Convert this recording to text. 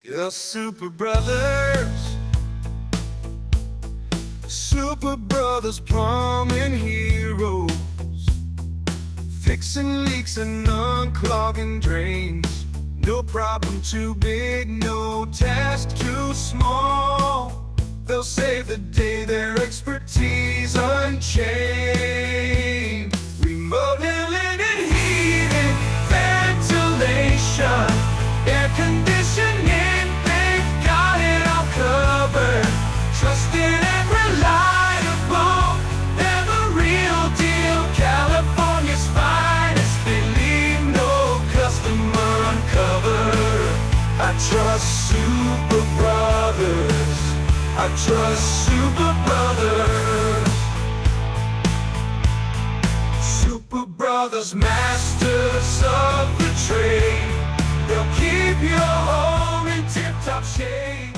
The Super Brothers, Super Brothers plumbing heroes, fixing leaks and unclogging drains. No problem too big, no task too small. They'll save the day, their expertise unchained. Remodeling and heating, ventilation, air conditioning, they've got it all covered. Trusted and reliable, they're the real deal. California's finest, they leave no customer uncovered. I trust Super Brothers, I trust Super Brothers. Super Brothers, masters of the trade. They'll keep your home in tip-top shape.